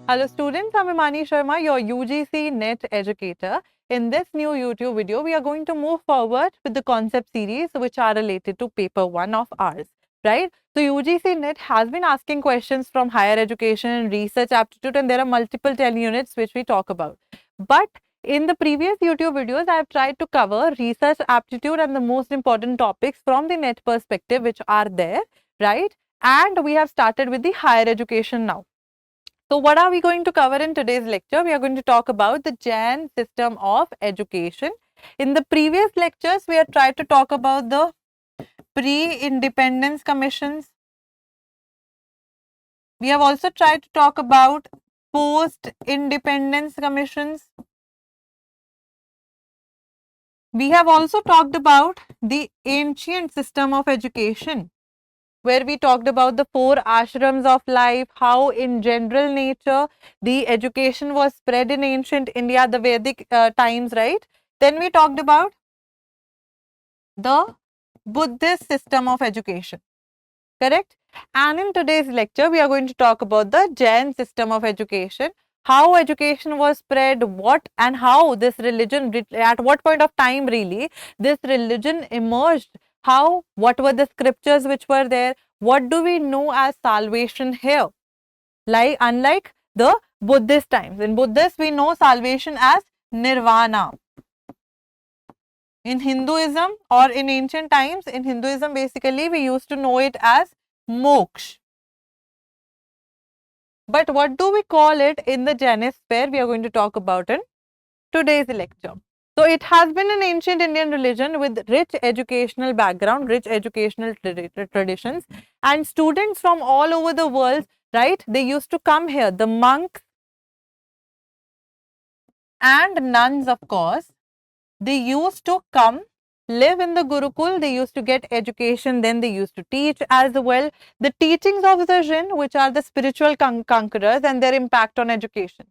Hello students, I'm Himani Sharma, your UGC NET educator. In this new YouTube video, we are going to move forward with the concept series which are related to paper 1 of ours, right? So UGC NET has been asking questions from higher education, research aptitude, and there are multiple 10 units which we talk about. But in the previous YouTube videos, I have tried to cover research aptitude and the most important topics from the NET perspective which are there, right? And we have started with the higher education now. So what are we going to cover in today's lecture? We are going to talk about the JAIN system of education. In the previous lectures, we have tried to talk about the pre-independence commissions. We have also tried to talk about post-independence commissions. We have also talked about the ancient system of education, where we talked about the 4 ashrams of life, how in general nature the education was spread in ancient India, the Vedic times, right? Then we talked about the Buddhist system of education, correct? And in today's lecture, we are going to talk about the Jain system of education, how education was spread, what and how this religion, at what point of time really this religion emerged, how, what were the scriptures which were there, what do we know as salvation here? Like, unlike the Buddhist times, in Buddhist we know salvation as nirvana. In Hinduism or in ancient times, in Hinduism basically we used to know it as moksha. But what do we call it in the Jainist sphere? We are going to talk about in today's lecture. So it has been an ancient Indian religion with rich educational background, rich educational traditions, and students from all over the world, right? They used to come here. The monks and nuns, of course, they used to come, live in the Gurukul, they used to get education, then they used to teach as well. The teachings of the Jin, which are the spiritual conquerors, and their impact on education.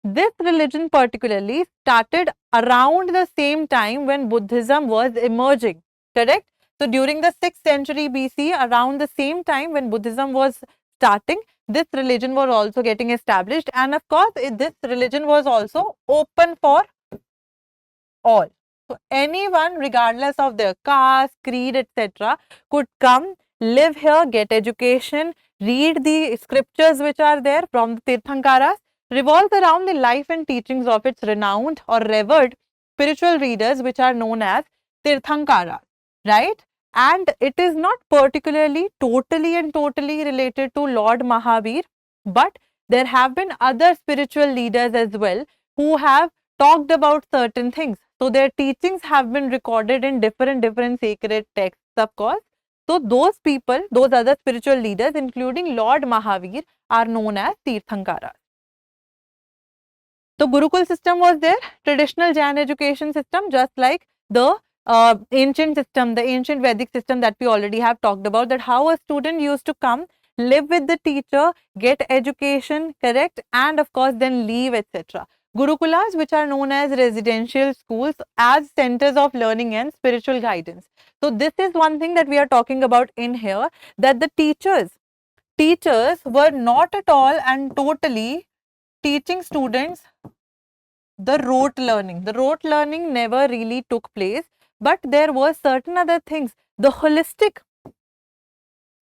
This religion particularly started around the same time when Buddhism was emerging, correct? So during the 6th century BC, around the same time when Buddhism was starting, this religion was also getting established, and of course, this religion was also open for all. So anyone, regardless of their caste, creed, etc., could come, live here, get education, read the scriptures which are there from the Tirthankaras, revolves around the life and teachings of its renowned or revered spiritual leaders which are known as Tirthankaras, right? And it is not particularly totally related to Lord Mahavir, but there have been other spiritual leaders as well who have talked about certain things. So their teachings have been recorded in different sacred texts, of course. So those people, those other spiritual leaders, including Lord Mahavir, are known as Tirthankaras. The Gurukul system was there, traditional Jain education system, just like the ancient system, the ancient Vedic system that we already have talked about, that how a student used to come, live with the teacher, get education, correct, and of course then leave, etc. Gurukulas, which are known as residential schools, as centers of learning and spiritual guidance. So this is one thing that we are talking about in here, that the teachers were not at all and totally teaching students the rote learning. The rote learning never really took place, but there were certain other things. The holistic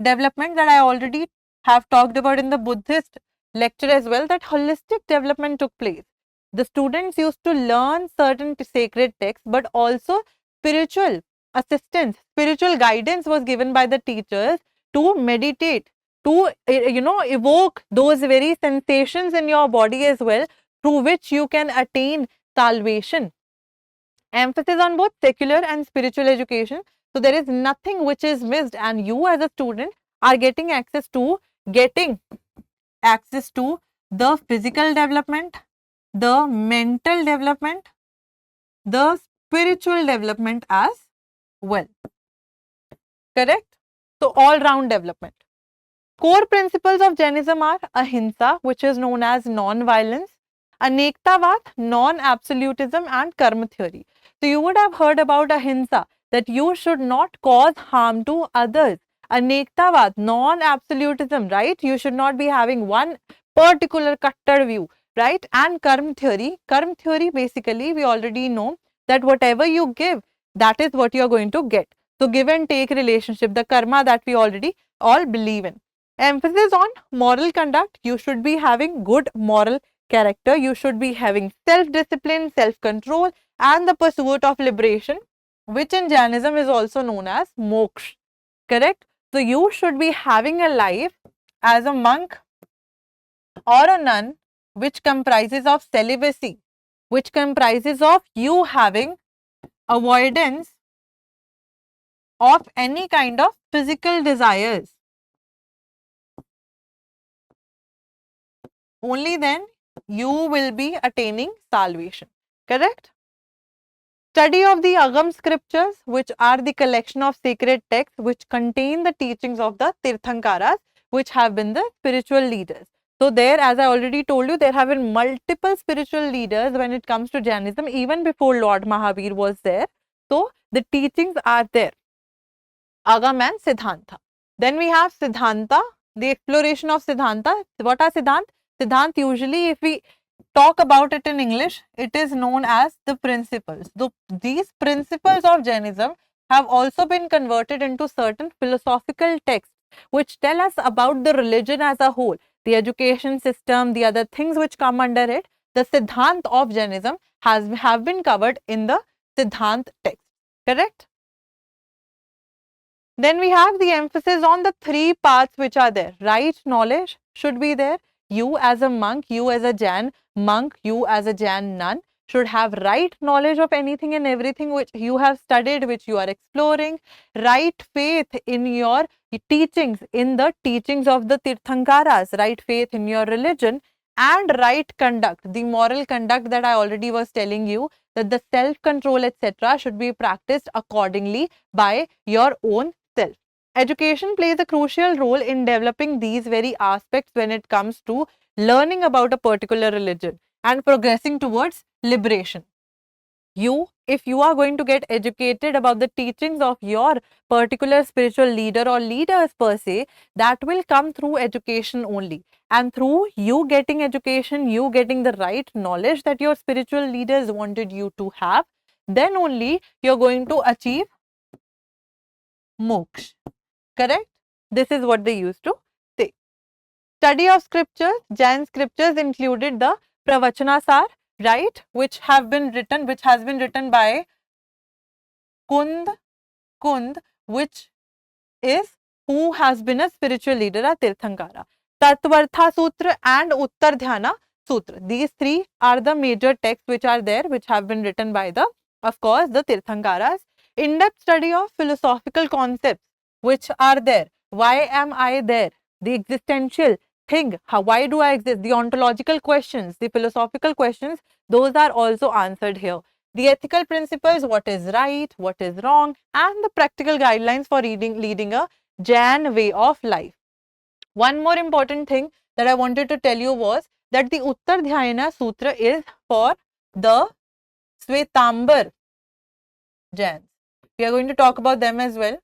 development that I already have talked about in the Buddhist lecture as well, that holistic development took place. The students used to learn certain sacred texts, but also spiritual assistance, spiritual guidance was given by the teachers to meditate, to evoke those very sensations in your body as well, through which you can attain salvation. Emphasis on both secular and spiritual education. So there is nothing which is missed, and you as a student are getting access to the physical development, the mental development, the spiritual development as well. Correct? So all round development. Core principles of Jainism are ahimsa, which is known as non-violence, anektavad, non-absolutism, and karma theory. So you would have heard about ahimsa, that you should not cause harm to others. Anektavad, non-absolutism, right? You should not be having one particular cutted view, right? And karma theory basically we already know that whatever you give, that is what you are going to get. So give and take relationship, the karma that we already all believe in. Emphasis on moral conduct, you should be having good moral character, you should be having self-discipline, self-control and the pursuit of liberation, which in Jainism is also known as moksha, correct? So you should be having a life as a monk or a nun which comprises of celibacy, which comprises of you having avoidance of any kind of physical desires. Only then you will be attaining salvation, correct? Study of the Agam scriptures, which are the collection of sacred texts which contain the teachings of the Tirthankaras, which have been the spiritual leaders. So there, as I already told you, there have been multiple spiritual leaders when it comes to Jainism, even before Lord Mahavir was there. So the teachings are there, Agam and Siddhanta. Then we have Siddhanta, the exploration of Siddhanta. What are Siddhant? Siddhant, usually if we talk about it in English, it is known as the principles. These principles of Jainism have also been converted into certain philosophical texts which tell us about the religion as a whole, the education system, the other things which come under it. The Siddhant of Jainism have been covered in the Siddhant text, correct? Then we have the emphasis on the three paths which are there. Right knowledge should be there. You as a monk, you as a Jain monk, you as a Jain nun should have right knowledge of anything and everything which you have studied, which you are exploring. Right faith in your teachings, in the teachings of the Tirthankaras. Right faith in your religion. And right conduct, the moral conduct that I already was telling you, that the self-control etc. should be practiced accordingly by your own self. Education plays a crucial role in developing these very aspects when it comes to learning about a particular religion and progressing towards liberation. If you are going to get educated about the teachings of your particular spiritual leader or leaders per se, that will come through education only. And through you getting education, you getting the right knowledge that your spiritual leaders wanted you to have, then only you're going to achieve moksha. Correct? This is what they used to say. Study of scriptures, Jain scriptures included the Pravachanasar, right, which has been written by Kund, which is who has been a spiritual leader at Tirthankara. Tattvartha Sutra and Uttar Dhyana Sutra. These three are the major texts which are there, which have been written by the, of course, the Tirthankaras. In-depth study of philosophical concepts which are there. Why am I there? The existential thing. Why do I exist? The ontological questions, the philosophical questions, those are also answered here. The ethical principles, what is right, what is wrong, and the practical guidelines for leading a Jain way of life. One more important thing that I wanted to tell you was that the Uttar Dhyana Sutra is for the Svetambar Jains. We are going to talk about them as well.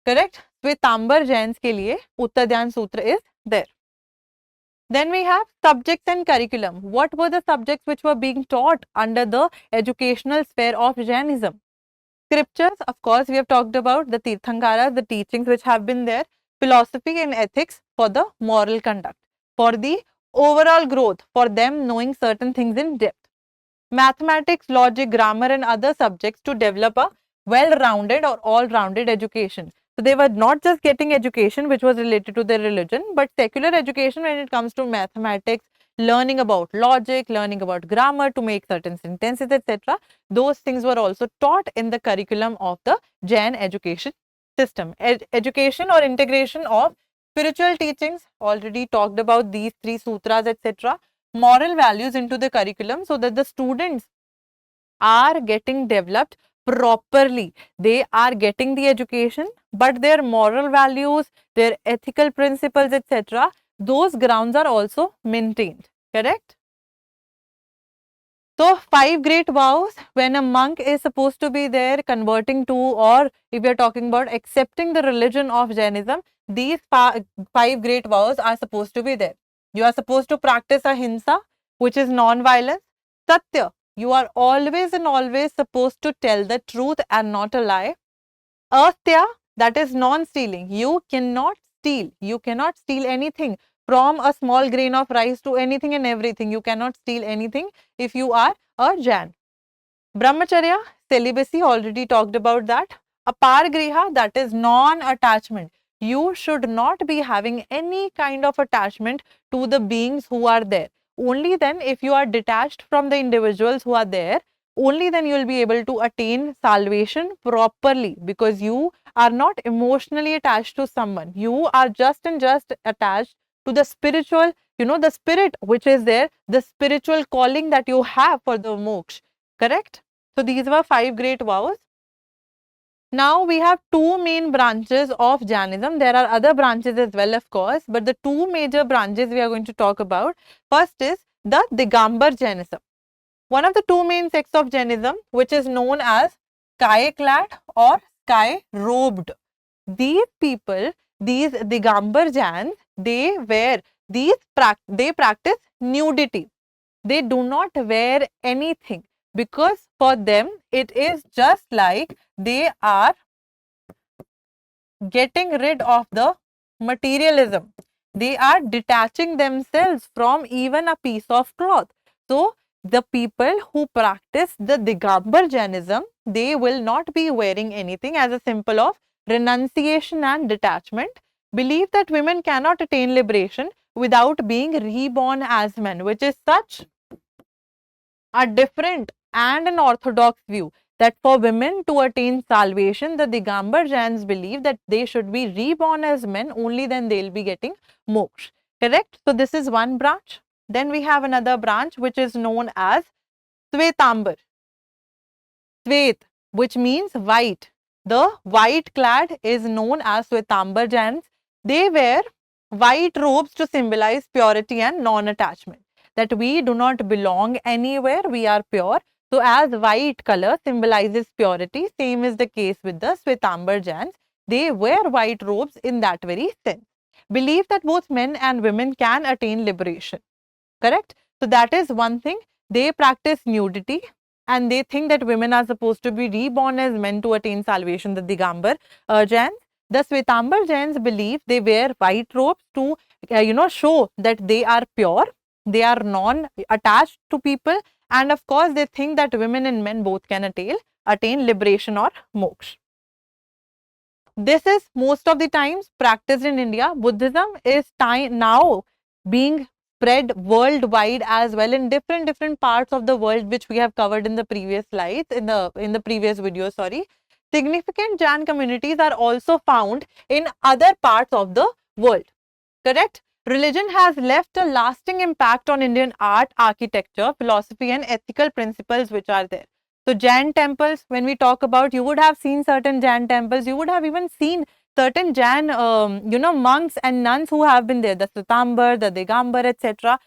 Correct? Svetambar Jains ke liye Uttar Dhyana Sutra is there. Then we have subjects and curriculum. What were the subjects which were being taught under the educational sphere of Jainism? Scriptures, of course, we have talked about the Tirthankaras, the teachings which have been there. Philosophy and ethics for the moral conduct, for the overall growth, for them knowing certain things in depth. Mathematics, logic, grammar and other subjects to develop a well-rounded or all-rounded education. So they were not just getting education which was related to their religion, but secular education when it comes to mathematics, learning about logic, learning about grammar to make certain sentences, etc. Those things were also taught in the curriculum of the Jain education system. Education or integration of spiritual teachings, already talked about these three sutras, etc. Moral values into the curriculum so that the students are getting developed properly. They are getting the education, but their moral values, their ethical principles, etc., those grounds are also maintained. Correct? So 5 great vows, when a monk is supposed to be there converting to, or if we are talking about accepting the religion of Jainism, these 5 great vows are supposed to be there. You are supposed to practice ahimsa, which is non-violence. Satya, you are always and always supposed to tell the truth and not a lie. Astya, that is non-stealing. You cannot steal. You cannot steal anything from a small grain of rice to anything and everything. You cannot steal anything if you are a Jain. Brahmacharya, celibacy, already talked about that. Apargriha, that is non-attachment. You should not be having any kind of attachment to the beings who are there. Only then, if you are detached from the individuals who are there, only then you will be able to attain salvation properly, because you are not emotionally attached to someone. You are just and just attached to the spiritual, the spirit which is there, the spiritual calling that you have for the moksha. Correct? So these were 5 great vows. Now we have 2 main branches of Jainism. There are other branches as well, of course, but the 2 major branches we are going to talk about. First is the Digambar Jainism. One of the 2 main sects of Jainism, which is known as sky clad or sky robed. These people, these Digambar Jains, they practice nudity. They do not wear anything, because for them it is just like they are getting rid of the materialism. They are detaching themselves from even a piece of cloth. So the people who practice the Digambar Jainism, they will not be wearing anything as a symbol of renunciation and detachment. Believe that women cannot attain liberation without being reborn as men, which is such a different and an orthodox view, that for women to attain salvation, the Digambar Jains believe that they should be reborn as men, only then they will be getting moksha. Correct? So this is one branch. Then we have another branch which is known as Svetambar. Svet, which means white. The white clad is known as Svetambar Jains. They wear white robes to symbolize purity and non-attachment, that we do not belong anywhere, we are pure. So as white color symbolizes purity, same is the case with the Svetambar Jains. They wear white robes in that very sense. Believe that both men and women can attain liberation. Correct? So that is one thing. They practice nudity and they think that women are supposed to be reborn as men to attain salvation, the Digambar Jains. The Svetambar Jains believe they wear white robes to show that they are pure, they are non-attached to people, and of course they think that women and men both can attain liberation or moksha. This is most of the times practiced in India. Buddhism is now being spread worldwide as well in different parts of the world, which we have covered in the previous slides, in the previous video, sorry. Significant Jain communities are also found in other parts of the world. Correct? Religion has left a lasting impact on Indian art, architecture, philosophy and ethical principles which are there. So Jain temples, when we talk about, you would have seen certain Jain temples, you would have even seen certain Jain, monks and nuns who have been there, the Svetambar, the Digambar, etc.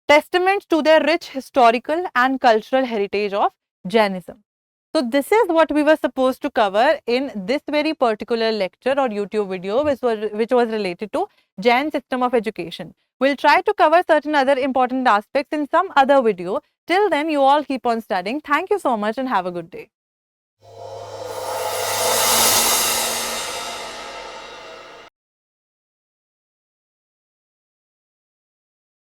Testaments to their rich historical and cultural heritage of Jainism. So this is what we were supposed to cover in this very particular lecture or YouTube video, which was related to Jain system of education. We'll try to cover certain other important aspects in some other video. Till then, you all keep on studying. Thank you so much and have a good day.